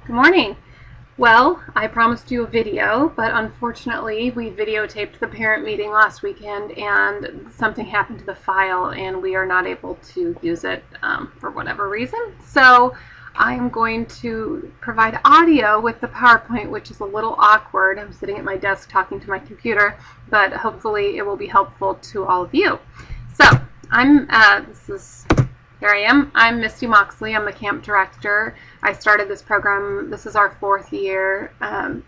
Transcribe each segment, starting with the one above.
Good morning. Well, I promised you a video, but unfortunately we videotaped the parent meeting last weekend and something happened to the file and we are not able to use it for whatever reason. So I'm going to provide audio with the PowerPoint, which is a little awkward. I'm sitting at my desk talking to my computer, but hopefully it will be helpful to all of you. So here I am. I'm Misty Moxley. I'm the camp director. I started this program. This is our 4th year.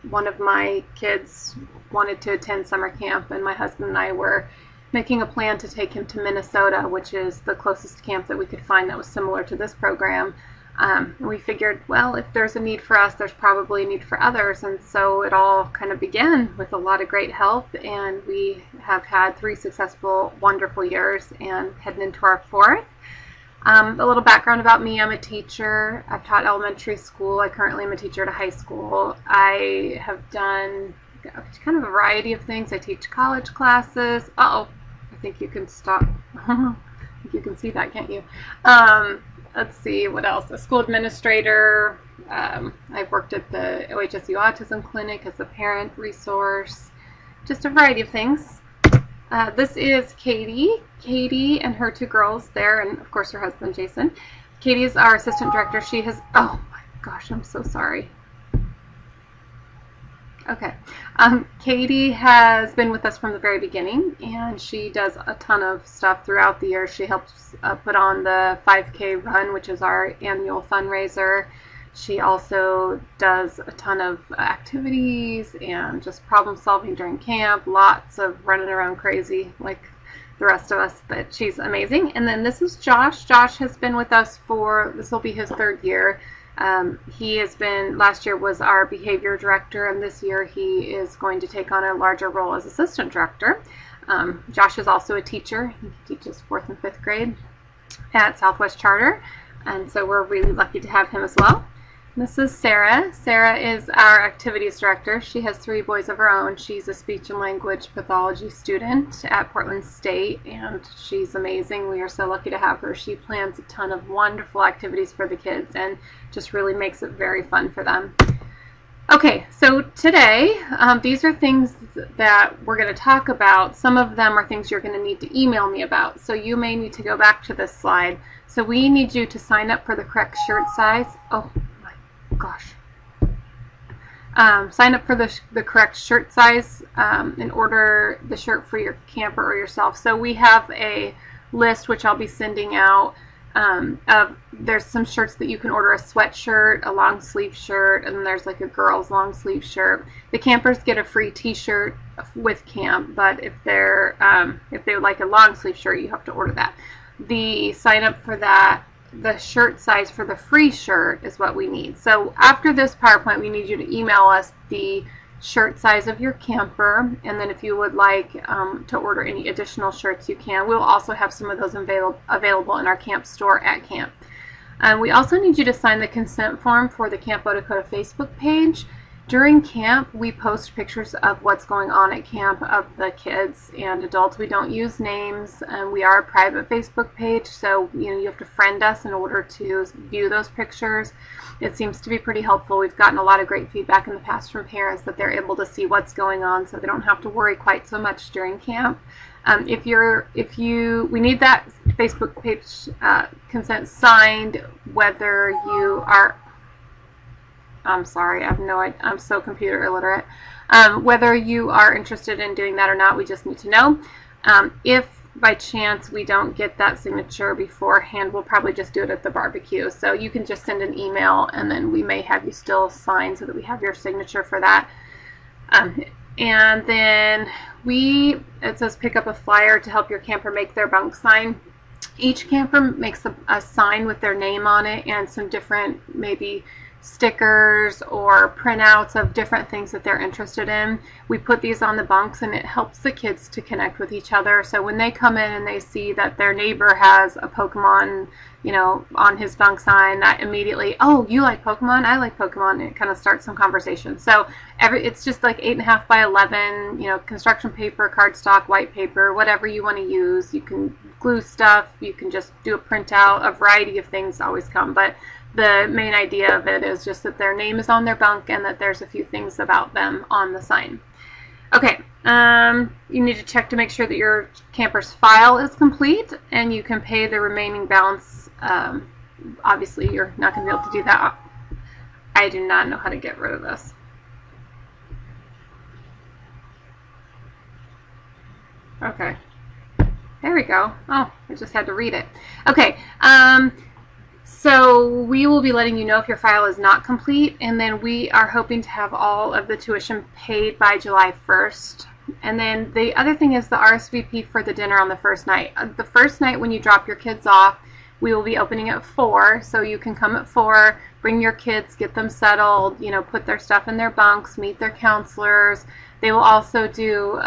One of my kids wanted to attend summer camp, and my husband and I were making a plan to take him to Minnesota, which is the closest camp that we could find that was similar to this program. We figured, well, if there's a need for us, there's probably a need for others, and so it all kind of began with a lot of great help, and we have had 3 successful, wonderful years and heading into our 4th. A little background about me: I'm a teacher. I've taught elementary school. I currently am a teacher at a high school. I have done kind of a variety of things. I teach college classes. I think you can stop. I think you can see that, can't you? Let's see, what else? A school administrator. I've worked at the OHSU Autism Clinic as a parent resource. Just a variety of things. This is Katie. Katie and her 2 girls there, and of course her husband Jason. Katie is our assistant director. She has, oh my gosh, I'm so sorry. Okay. Katie has been with us from the very beginning, and she does a ton of stuff throughout the year. She helps put on the 5K run, which is our annual fundraiser. She also does a ton of activities and just problem solving during camp, lots of running around crazy like the rest of us, but she's amazing. And then this is Josh. Josh has been with us for, this will be his 3rd year. He has been, last year was our behavior director, and this year he is going to take on a larger role as assistant director. Josh is also a teacher. He teaches 4th and 5th grade at Southwest Charter, and so we're really lucky to have him as well. This is Sarah. Sarah is our activities director. She has 3 boys of her own. She's a speech and language pathology student at Portland State, and she's amazing. We are so lucky to have her. She plans a ton of wonderful activities for the kids and just really makes it very fun for them. Okay, so today, these are things that we're going to talk about. Some of them are things you're going to need to email me about, so you may need to go back to this slide. So we need you to sign up for the correct shirt size. Oh my gosh. Sign up for the correct shirt size and order the shirt for your camper or yourself. So we have a list which I'll be sending out. There's some shirts that you can order: a sweatshirt, a long sleeve shirt, and then there's like a girl's long sleeve shirt. The campers get a free t-shirt with camp, but if they would like a long sleeve shirt, you have to order that. The sign up for that, the shirt size for the free shirt is what we need. So after this PowerPoint, we need you to email us the shirt size of your camper, and then if you would like to order any additional shirts, you can. We'll also have some of those available in our camp store at camp. We also need you to sign the consent form for the Camp Odakoda Facebook page. During camp, we post pictures of what's going on at camp of the kids and adults. We don't use names, and we are a private Facebook page, so you have to friend us in order to view those pictures. It seems to be pretty helpful. We've gotten a lot of great feedback in the past from parents that they're able to see what's going on, so they don't have to worry quite so much during camp. We need that Facebook page consent signed, whether you are, I'm sorry, I have no idea, I'm so computer illiterate. Whether you are interested in doing that or not, we just need to know. If by chance we don't get that signature beforehand, we'll probably just do it at the barbecue. So you can just send an email, and then we may have you still sign so that we have your signature for that. And then it says pick up a flyer to help your camper make their bunk sign. Each camper makes a sign with their name on it and some different maybe stickers or printouts of different things that they're interested in. We put these on the bunks, and it helps the kids to connect with each other. So when they come in and they see that their neighbor has a Pokemon, on his bunk sign, that immediately, oh, you like Pokemon? I like Pokemon. And it kind of starts some conversation. So it's just like 8.5 by 11, construction paper, cardstock, white paper, whatever you want to use. You can glue stuff. You can just do a printout. A variety of things always come, but the main idea of it is just that their name is on their bunk and that there's a few things about them on the sign. Okay, you need to check to make sure that your camper's file is complete and you can pay the remaining balance. Obviously, you're not going to be able to do that. I do not know how to get rid of this. Okay, there we go. Oh, I just had to read it. Okay, so we will be letting you know if your file is not complete, and then we are hoping to have all of the tuition paid by July 1st. And then the other thing is the RSVP for the dinner on the first night. The first night when you drop your kids off, we will be opening at 4, so you can come at 4, bring your kids, get them settled, you know, put their stuff in their bunks, meet their counselors. They will also do,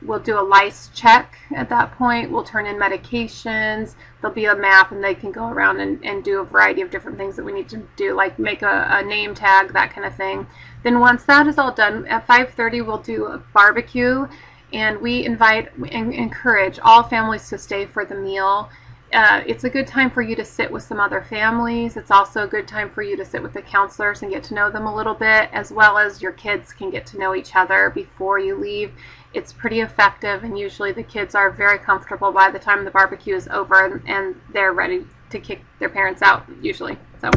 we'll do a lice check at that point. We'll turn in medications. There'll be a map, and they can go around and do a variety of different things that we need to do, like make a name tag, that kind of thing. Then once that is all done, at 5:30 we'll do a barbecue, and we invite and encourage all families to stay for the meal. It's a good time for you to sit with some other families. It's also a good time for you to sit with the counselors and get to know them a little bit, as well as your kids can get to know each other before you leave. It's pretty effective, and usually the kids are very comfortable by the time the barbecue is over, and they're ready to kick their parents out, usually. So,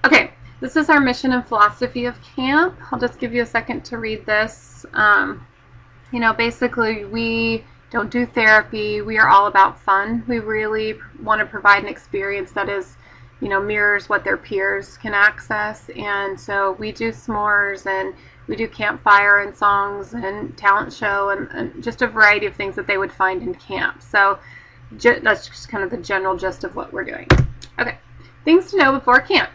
okay, this is our mission and philosophy of camp. I'll just give you a second to read this. You know, basically, we don't do therapy. We are all about fun. We really want to provide an experience that is, you know, mirrors what their peers can access. And so we do s'mores, and we do campfire and songs and talent show and just a variety of things that they would find in camp. So that's just kind of the general gist of what we're doing. Okay, things to know before camp.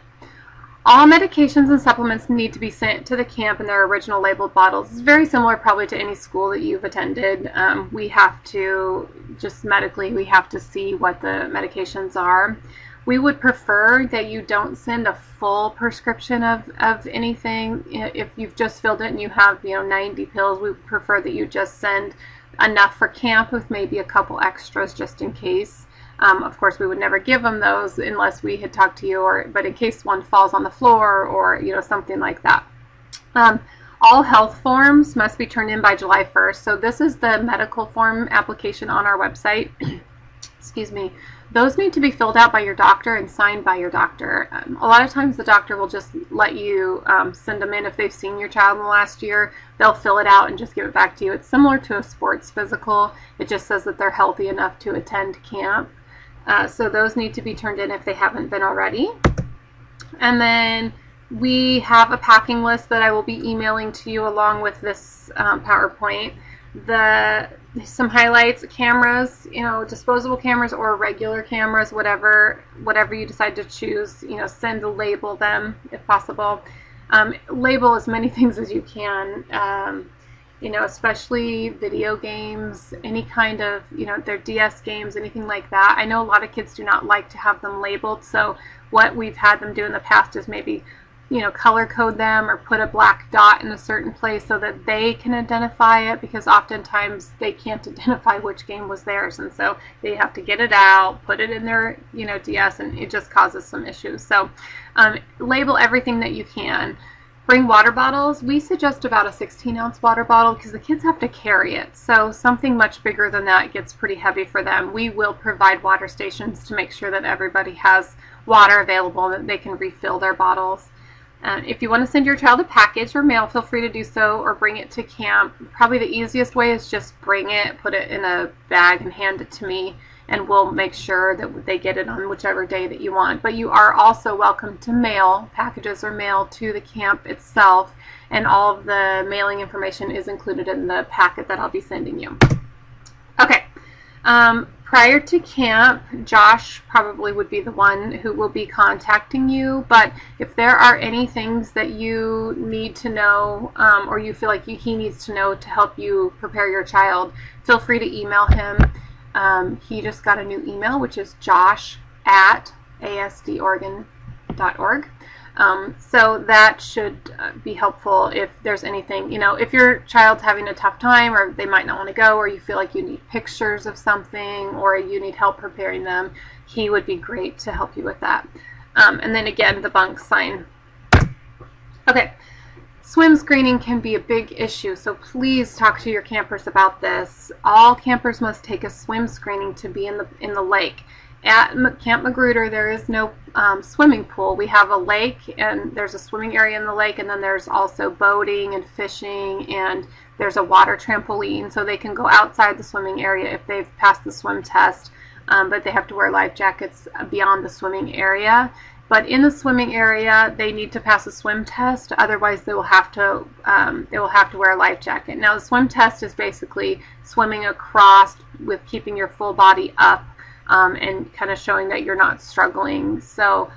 All medications and supplements need to be sent to the camp in their original labeled bottles. It's very similar probably to any school that you've attended. We have to, just medically, we have to see what the medications are. We would prefer that you don't send a full prescription of anything. If you've just filled it and you have, you know, 90 pills, we prefer that you just send enough for camp with maybe a couple extras just in case. Of course, we would never give them those unless we had talked to you, but in case one falls on the floor or, you know, something like that. All health forms must be turned in by July 1st. So this is the medical form application on our website. Excuse me. Those need to be filled out by your doctor and signed by your doctor. A lot of times the doctor will just let you send them in if they've seen your child in the last year. They'll fill it out and just give it back to you. It's similar to a sports physical. It just says that they're healthy enough to attend camp. So those need to be turned in if they haven't been already. And then we have a packing list that I will be emailing to you along with this PowerPoint. Some highlights, cameras, you know, disposable cameras or regular cameras, whatever you decide to choose, you know, label them if possible. Label as many things as you can. You know, especially video games, any kind of, you know, their DS games, anything like that. I know a lot of kids do not like to have them labeled, so what we've had them do in the past is maybe, you know, color code them or put a black dot in a certain place so that they can identify it, because oftentimes they can't identify which game was theirs, and so they have to get it out, put it in their, you know, DS, and it just causes some issues. So label everything that you can. Bring water bottles. We suggest about a 16-ounce water bottle because the kids have to carry it. So something much bigger than that gets pretty heavy for them. We will provide water stations to make sure that everybody has water available, that they can refill their bottles. If you want to send your child a package or mail, feel free to do so, or bring it to camp. Probably the easiest way is just bring it, put it in a bag, and hand it to me, and we'll make sure that they get it on whichever day that you want. But you are also welcome to mail packages or mail to the camp itself, and all of the mailing information is included in the packet that I'll be sending you. Okay. Prior to camp, Josh probably would be the one who will be contacting you, but if there are any things that you need to know or you feel like he needs to know to help you prepare your child, feel free to email him. He just got a new email, which is josh@asdoregon.org. So that should be helpful if there's anything, you know, if your child's having a tough time or they might not want to go, or you feel like you need pictures of something or you need help preparing them, he would be great to help you with that. And then again, the bunk sign. Okay. Swim screening can be a big issue, so please talk to your campers about this. All campers must take a swim screening to be in the lake. At Camp Magruder, there is no swimming pool. We have a lake, and there's a swimming area in the lake, and then there's also boating and fishing, and there's a water trampoline, so they can go outside the swimming area if they've passed the swim test, but they have to wear life jackets beyond the swimming area. But in the swimming area, they need to pass a swim test. Otherwise, they will have to wear a life jacket. Now, the swim test is basically swimming across with keeping your full body up and kind of showing that you're not struggling. So,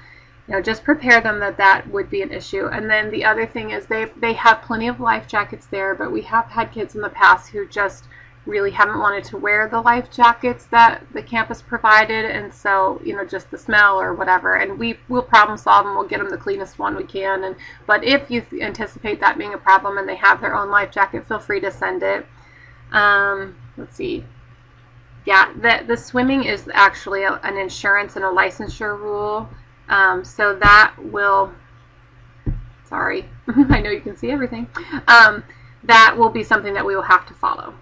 just prepare them that would be an issue. And then the other thing is they have plenty of life jackets there, but we have had kids in the past who just really haven't wanted to wear the life jackets that the campus provided, and so just the smell or whatever, and we'll problem solve and we'll get them the cleanest one we can. But if you anticipate that being a problem and they have their own life jacket, feel free to send it. Let's see. Yeah, the swimming is actually an insurance and a licensure rule, so that will, sorry, I know you can see everything, that will be something that we will have to follow.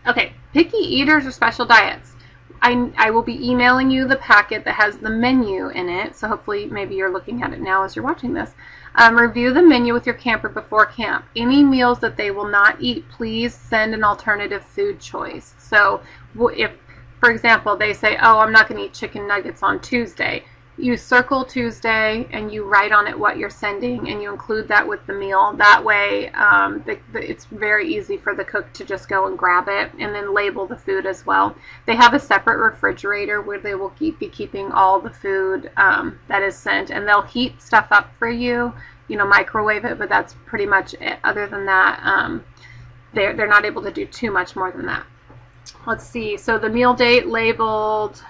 Okay, picky eaters or special diets. I will be emailing you the packet that has the menu in it, so hopefully maybe you're looking at it now as you're watching this. Review the menu with your camper before camp. Any meals that they will not eat, please send an alternative food choice. So if, for example, they say, oh, I'm not going to eat chicken nuggets on Tuesday, you circle Tuesday and you write on it what you're sending and you include that with the meal. That way it's very easy for the cook to just go and grab it and then label the food as well. They have a separate refrigerator where they will be keeping all the food that is sent, and they'll heat stuff up for you, microwave it, but that's pretty much it. Other than that, they're not able to do too much more than that. Let's see, so the meal date labeled.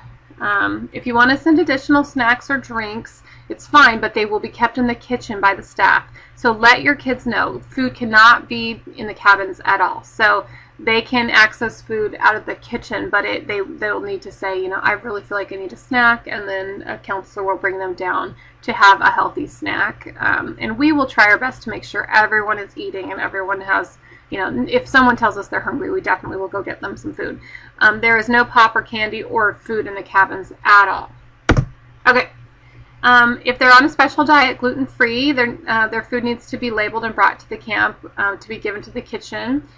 If you want to send additional snacks or drinks, it's fine, but they will be kept in the kitchen by the staff. So let your kids know food cannot be in the cabins at all. So they can access food out of the kitchen, but they'll need to say, I really feel like I need a snack, and then a counselor will bring them down to have a healthy snack. And we will try our best to make sure everyone is eating and everyone has, if someone tells us they're hungry, we definitely will go get them some food. There is no pop or candy or food in the cabins at all. Okay. If they're on a special diet, gluten-free, their food needs to be labeled and brought to the camp to be given to the kitchen.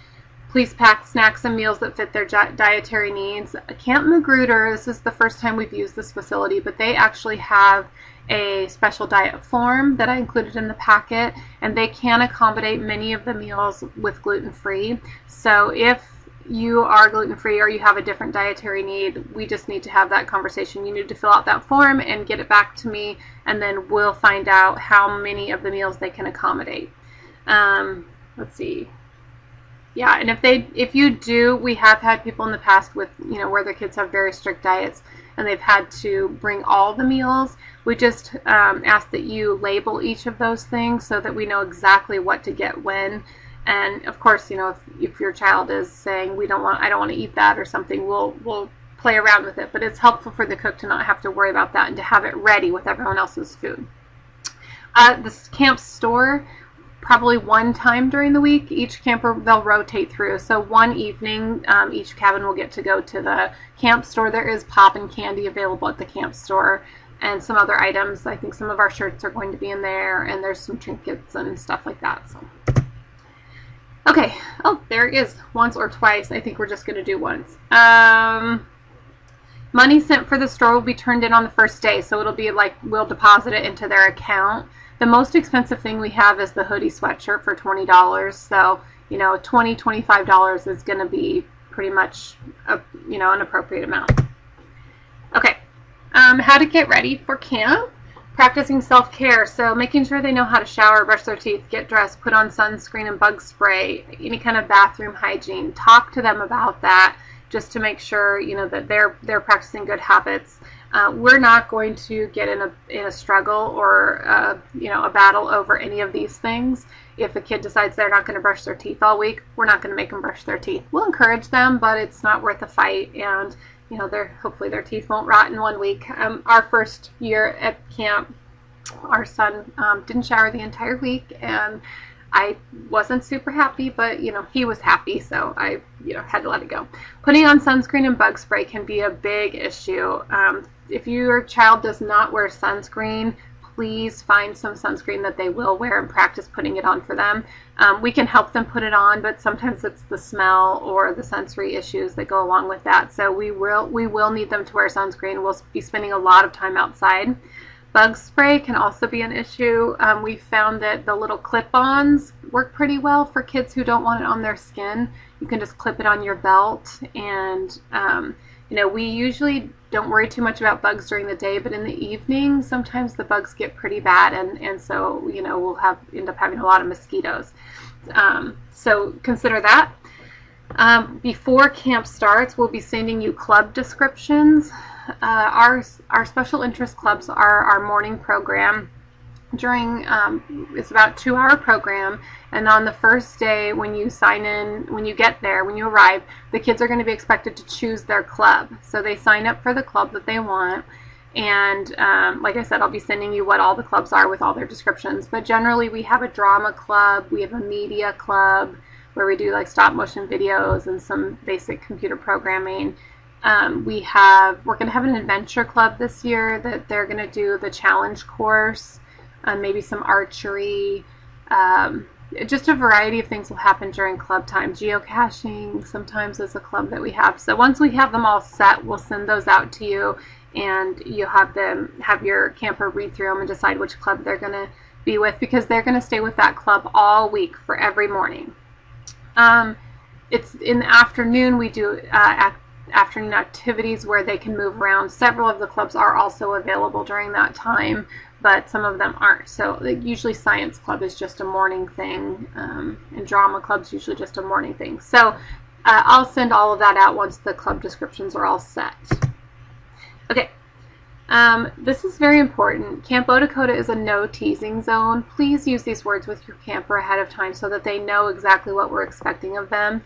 Please pack snacks and meals that fit their dietary needs. Camp Magruder, this is the first time we've used this facility, but they actually have a special diet form that I included in the packet, and they can accommodate many of the meals with gluten-free. So if you are gluten-free or you have a different dietary need, we just need to have that conversation. You need to fill out that form and get it back to me, and then we'll find out how many of the meals they can accommodate. Let's see. Yeah, and if you do, we have had people in the past with, where their kids have very strict diets and they've had to bring all the meals. We just ask that you label each of those things so that we know exactly what to get when. And of course, if your child is saying I don't want to eat that or something, we'll play around with it. But it's helpful for the cook to not have to worry about that and to have it ready with everyone else's food. This camp store, probably one time during the week, each camper, they'll rotate through. So one evening, each cabin will get to go to the camp store. There is pop and candy available at the camp store and some other items. I think some of our shirts are going to be in there, and there's some trinkets and stuff like that. So, okay. Oh, there it is. Once or twice. I think we're just going to do once. Money sent for the store will be turned in on the first day, so it'll be like we'll deposit it into their account. The most expensive thing we have is the hoodie sweatshirt for $20. So, $20, $25 is going to be pretty much an appropriate amount. Okay. How to get ready for camp. Practicing self-care. So making sure they know how to shower, brush their teeth, get dressed, put on sunscreen and bug spray, any kind of bathroom hygiene. Talk to them about that just to make sure, that they're practicing good habits. We're not going to get in a struggle or a battle over any of these things. If a kid decides they're not going to brush their teeth all week, we're not going to make them brush their teeth. We'll encourage them, but it's not worth a fight. And hopefully their teeth won't rot in 1 week. Our first year at camp, our son didn't shower the entire week, and I wasn't super happy, but he was happy, so I had to let it go. Putting on sunscreen and bug spray can be a big issue. If your child does not wear sunscreen, please find some sunscreen that they will wear and practice putting it on for them. We can help them put it on, but sometimes it's the smell or the sensory issues that go along with that. So we will need them to wear sunscreen. We'll be spending a lot of time outside. Bug spray can also be an issue. We found that the little clip-ons work pretty well for kids who don't want it on their skin. You can just clip it on your belt, and we usually don't worry too much about bugs during the day, but in the evening, sometimes the bugs get pretty bad, and so we'll end up having a lot of mosquitoes. So consider that. Before camp starts, we'll be sending you club descriptions. Our special interest clubs are our morning program. It's about a 2-hour program, and on the first day when you sign in, when you get there, when you arrive, the kids are going to be expected to choose their club. So they sign up for the club that they want, and like I said, I'll be sending you what all the clubs are with all their descriptions. But generally we have a drama club, we have a media club where we do like stop motion videos and some basic computer programming. We're going to have an adventure club this year that they're going to do the challenge course, maybe some archery, just a variety of things will happen during club time. Geocaching sometimes is a club that we have. So once we have them all set, we'll send those out to you, and you'll have your camper read through them and decide which club they're going to be with, because they're going to stay with that club all week for every morning. It's in the afternoon. We do afternoon activities where they can move around. Several of the clubs are also available during that time, but some of them aren't. So usually science club is just a morning thing, and drama club's usually just a morning thing. So I'll send all of that out once the club descriptions are all set. Okay, this is very important. Camp Odakoda is a no teasing zone. Please use these words with your camper ahead of time so that they know exactly what we're expecting of them.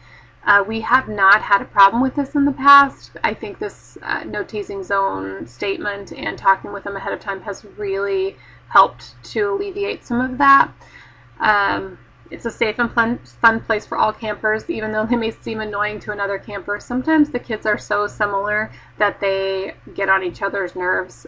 We have not had a problem with this in the past. I think this no teasing zone statement and talking with them ahead of time has really helped to alleviate some of that. It's a safe and fun place for all campers, even though they may seem annoying to another camper. Sometimes the kids are so similar that they get on each other's nerves.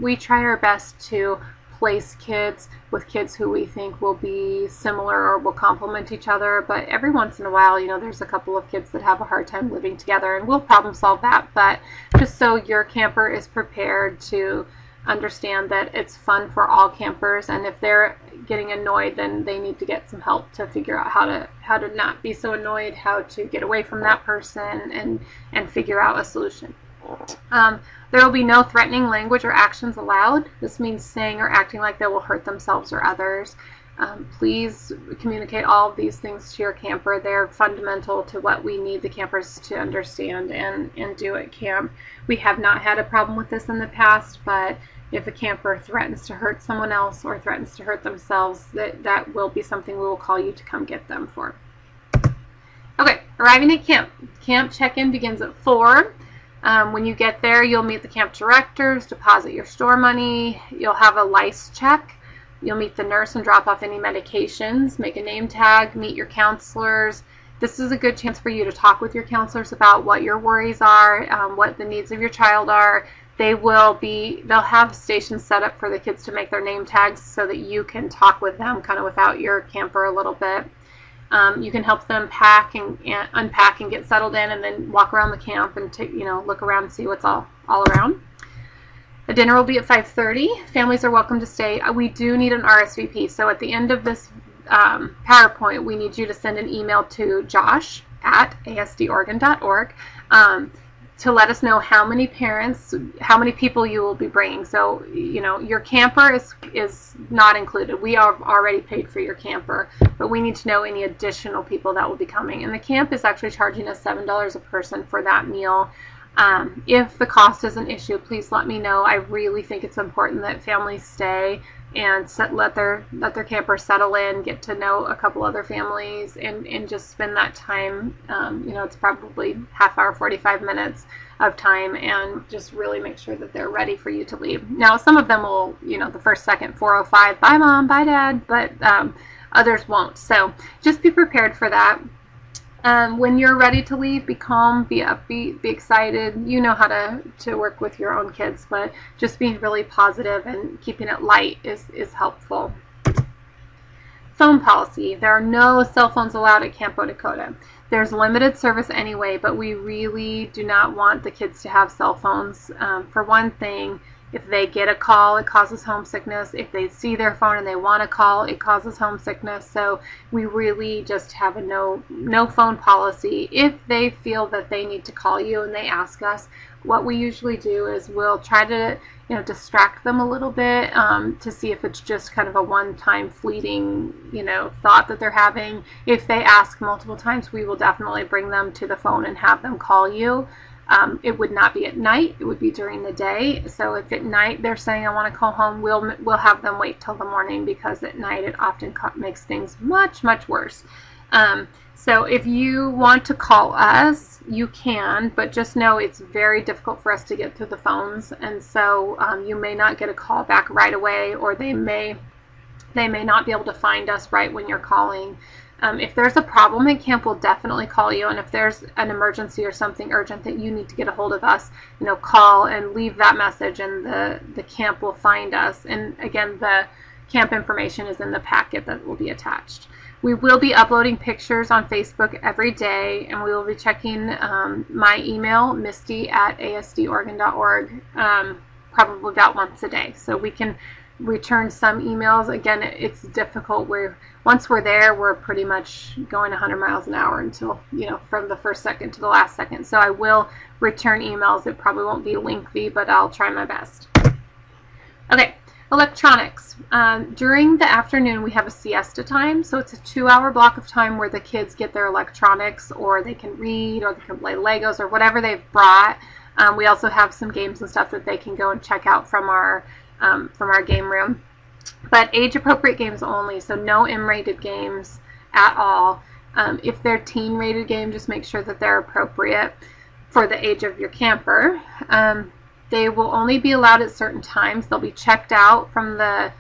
We try our best to place kids with kids who we think will be similar or will complement each other, but every once in a while, there's a couple of kids that have a hard time living together, and we'll problem solve that. But just so your camper is prepared to understand that it's fun for all campers, and if they're getting annoyed, then they need to get some help to figure out how to not be so annoyed, how to get away from that person, and figure out a solution. There will be no threatening language or actions allowed. This means saying or acting like they will hurt themselves or others. Please communicate all of these things to your camper. They're fundamental to what we need the campers to understand and do at camp. We have not had a problem with this in the past, but if a camper threatens to hurt someone else or threatens to hurt themselves, that will be something we will call you to come get them for. Okay, arriving at camp. Camp check-in begins at 4. When you get there, you'll meet the camp directors, deposit your store money, you'll have a lice check, you'll meet the nurse and drop off any medications, make a name tag, meet your counselors. This is a good chance for you to talk with your counselors about what your worries are, what the needs of your child are. They'll have stations set up for the kids to make their name tags so that you can talk with them kind of without your camper a little bit. You can help them pack and unpack and get settled in, and then walk around the camp and look around and see what's all around. A dinner will be at 5:30. Families are welcome to stay. We do need an RSVP, so at the end of this PowerPoint, we need you to send an email to josh@asdoregon.org to let us know how many people you will be bringing. So, your camper is not included. We are already paid for your camper, but we need to know any additional people that will be coming. And the camp is actually charging us $7 a person for that meal. If the cost is an issue, please let me know. I really think it's important that families stay. and let their campers settle in, get to know a couple other families, and just spend that time. It's probably half hour, 45 minutes of time, and just really make sure that they're ready for you to leave. Now, some of them will, the first second, 4:05, bye mom, bye dad, but others won't. So just be prepared for that. When you're ready to leave, be calm, be upbeat, be excited. You know how to work with your own kids, but just being really positive and keeping it light is helpful. Phone policy. There are no cell phones allowed at Camp Odakoda. There's limited service anyway, but we really do not want the kids to have cell phones. For one thing, if they get a call, it causes homesickness. If they see their phone and they want to call, it causes homesickness. So we really just have a no phone policy. If they feel that they need to call you and they ask us, what we usually do is we'll try to distract them a little bit to see if it's just kind of a one-time fleeting thought that they're having. If they ask multiple times, we will definitely bring them to the phone and have them call you. It would not be at night, it would be during the day. So if at night they're saying I want to call home, we'll have them wait till the morning, because at night it often makes things much, much worse. So if you want to call us, you can, but just know it's very difficult for us to get through the phones, and so you may not get a call back right away, or they may not be able to find us right when you're calling. If there's a problem at camp, we'll definitely call you, and if there's an emergency or something urgent that you need to get a hold of us, call and leave that message, and the camp will find us. And again, the camp information is in the packet that will be attached. We will be uploading pictures on Facebook every day, and we will be checking my email, misty@asdoregon.org, probably about once a day, so we can return some emails. Again, it's difficult. Once we're there, we're pretty much going 100 miles an hour until, from the first second to the last second. So I will return emails. It probably won't be lengthy, but I'll try my best. Okay, electronics. During the afternoon, we have a siesta time. So it's a 2-hour block of time where the kids get their electronics, or they can read, or they can play Legos, or whatever they've brought. We also have some games and stuff that they can go and check out from our game room. But age-appropriate games only, so no M-rated games at all. If they're teen-rated games, just make sure that they're appropriate for the age of your camper. They will only be allowed at certain times. They'll be checked out from the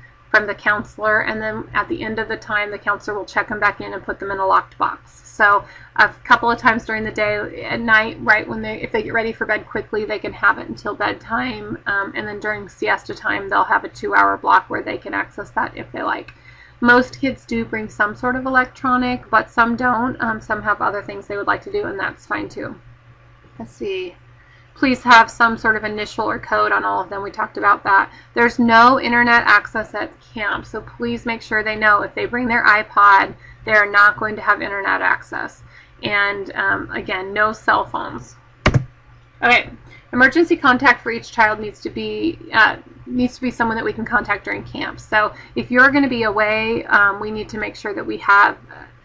counselor, and then at the end of the time, the counselor will check them back in and put them in a locked box. So a couple of times during the day, at night, right if they get ready for bed quickly, they can have it until bedtime, and then during siesta time, they'll have a 2-hour block where they can access that if they like. Most kids do bring some sort of electronic, but some don't. Some have other things they would like to do, and that's fine too. Let's see. Please have some sort of initial or code on all of them. We talked about that. There's no internet access at camp, so please make sure they know if they bring their iPod, they're not going to have internet access. And again, no cell phones. Okay, emergency contact for each child needs to be someone that we can contact during camp. So if you're going to be away, we need to make sure that we have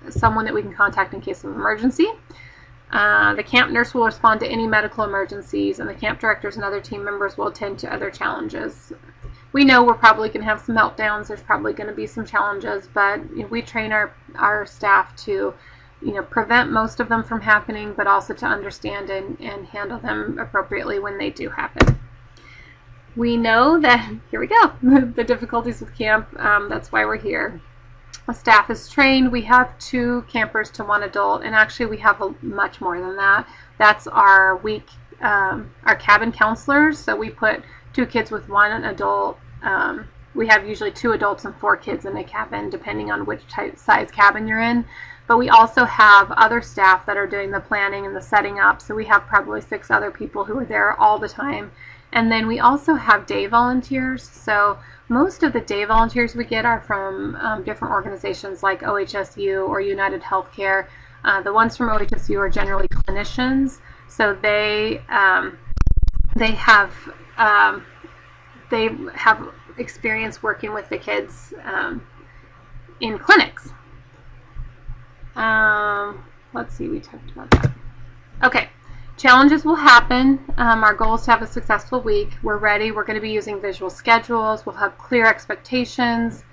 someone that we can contact in case of emergency. The camp nurse will respond to any medical emergencies, and the camp directors and other team members will attend to other challenges. We know we're probably going to have some meltdowns. There's probably going to be some challenges, but we train our staff to prevent most of them from happening, but also to understand and handle them appropriately when they do happen. We know that, here we go, the difficulties with camp. That's why we're here. The staff is trained. We have 2 campers to 1 adult, and actually we have much more than that. That's our cabin counselors. So we put 2 kids with 1 adult. We have usually 2 adults and 4 kids in a cabin, depending on which size cabin you're in. But we also have other staff that are doing the planning and the setting up. So we have probably 6 other people who are there all the time. And then we also have day volunteers. So most of the day volunteers we get are from different organizations like OHSU or United Healthcare. The ones from OHSU are generally clinicians. So they have experience working with the kids in clinics. Let's see, we talked about that. Okay, Challenges will happen. Our goal is to have a successful week. We're ready. We're going to be using visual schedules. We'll have clear expectations.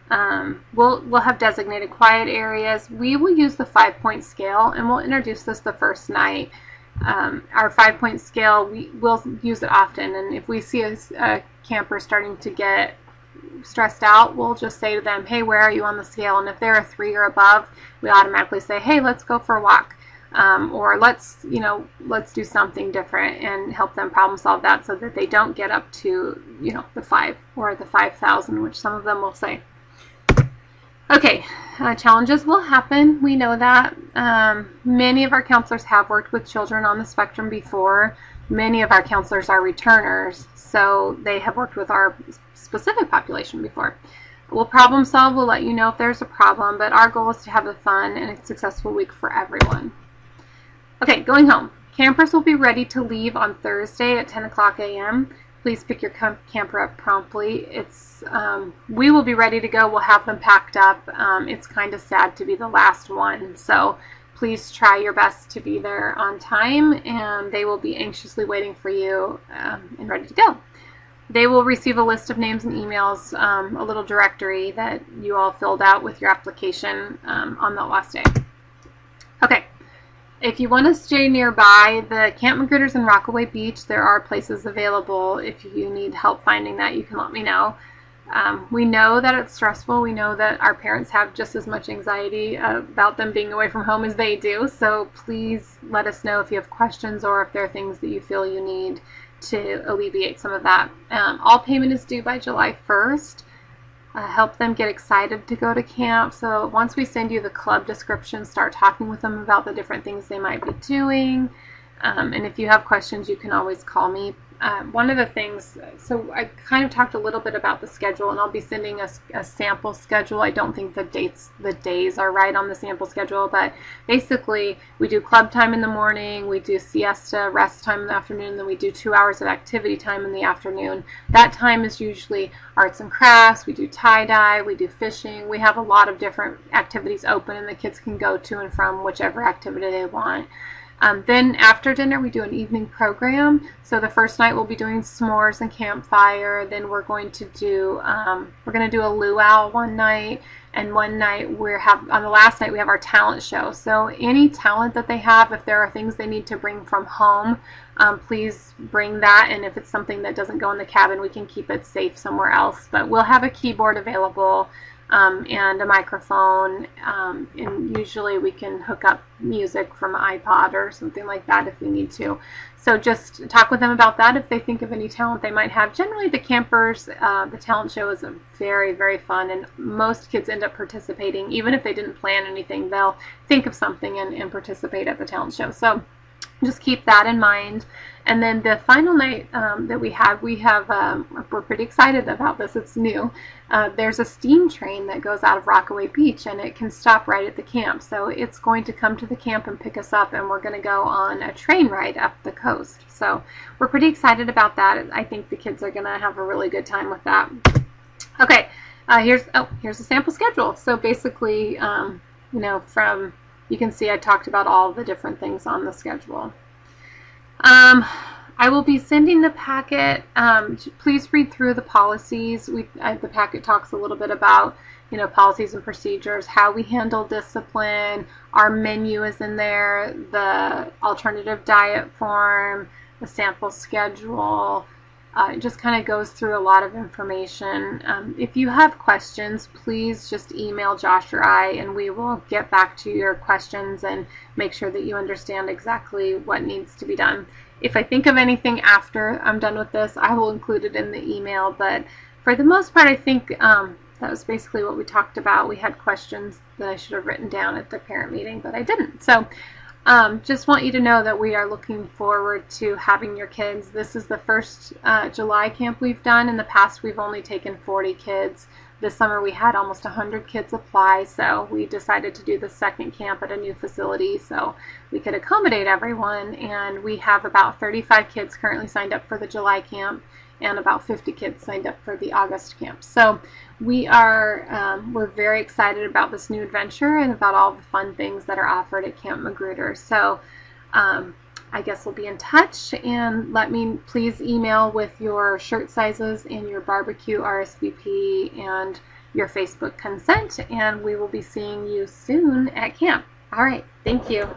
We'll have designated quiet areas. We will use the 5-point scale, and we'll introduce this the first night. Our 5-point scale, we'll use it often, and if we see a camper starting to get stressed out, we'll just say to them, hey, where are you on the scale? And if they're a 3 or above, we automatically say, hey, let's go for a walk. Or let's do something different and help them problem solve that so that they don't get up to, the 5 or the 5,000, which some of them will say. Okay, challenges will happen. We know that. Many of our counselors have worked with children on the spectrum before. Many of our counselors are returners, so they have worked with our specific population before. We'll problem solve. We'll let you know if there's a problem, but our goal is to have a fun and a successful week for everyone. Okay, going home. Campers will be ready to leave on Thursday at 10 o'clock a.m. Please pick your camper up promptly. We will be ready to go. We'll have them packed up. It's kind of sad to be the last one, so please try your best to be there on time, and they will be anxiously waiting for you and ready to go. They will receive a list of names and emails, a little directory that you all filled out with your application on the last day. Okay. If you want to stay nearby the Camp Magruder's in Rockaway Beach, there are places available. If you need help finding that, you can let me know. We know that it's stressful. We know that our parents have just as much anxiety about them being away from home as they do. So please let us know if you have questions or if there are things that you feel you need to alleviate some of that. All payment is due by July 1st. Help them get excited to go to camp. So once we send you the club description, start talking with them about the different things they might be doing. And if you have questions, you can always call me. One of the things, so I kind of talked a little bit about the schedule, and I'll be sending a sample schedule. I don't think the days are right on the sample schedule, but basically we do club time in the morning, we do siesta, rest time in the afternoon, and then we do 2 hours of activity time in the afternoon. That time is usually arts and crafts, we do tie-dye, we do fishing. We have a lot of different activities open, and the kids can go to and from whichever activity they want. Then after dinner, we do an evening program. So the first night we'll be doing s'mores and campfire. Then we're going to do a luau one night, and one night on the last night we have our talent show. So any talent that they have, if there are things they need to bring from home, please bring that. And if it's something that doesn't go in the cabin, we can keep it safe somewhere else. But we'll have a keyboard available. And a microphone, and usually we can hook up music from an iPod or something like that if we need to. So just talk with them about that if they think of any talent they might have. Generally the campers, the talent show is very, very fun, and most kids end up participating. Even if they didn't plan anything, they'll think of something and participate at the talent show. So just keep that in mind. And then the final night that we have, we're pretty excited about this. It's new. There's a steam train that goes out of Rockaway Beach, and it can stop right at the camp. So it's going to come to the camp and pick us up, and we're going to go on a train ride up the coast. So we're pretty excited about that. I think the kids are going to have a really good time with that. Okay, here's a sample schedule. So basically, you can see I talked about all the different things on the schedule. I will be sending the packet. Please read through the policies. The packet talks a little bit about, policies and procedures, how we handle discipline. Our menu is in there, the alternative diet form, the sample schedule. It just kind of goes through a lot of information. If you have questions, please just email Josh or I, and we will get back to your questions and make sure that you understand exactly what needs to be done. If I think of anything after I'm done with this, I will include it in the email, but for the most part, I think that was basically what we talked about. We had questions that I should have written down at the parent meeting, but I didn't. So just want you to know that we are looking forward to having your kids. This is the first July camp we've done. In the past, we've only taken 40 kids. This summer we had almost 100 kids apply, so we decided to do the second camp at a new facility so we could accommodate everyone. And we have about 35 kids currently signed up for the July camp and about 50 kids signed up for the August camp. So we're very excited about this new adventure and about all the fun things that are offered at Camp Magruder. So I guess we'll be in touch, and let me please email with your shirt sizes and your barbecue RSVP and your Facebook consent, and we will be seeing you soon at camp. All right, thank you.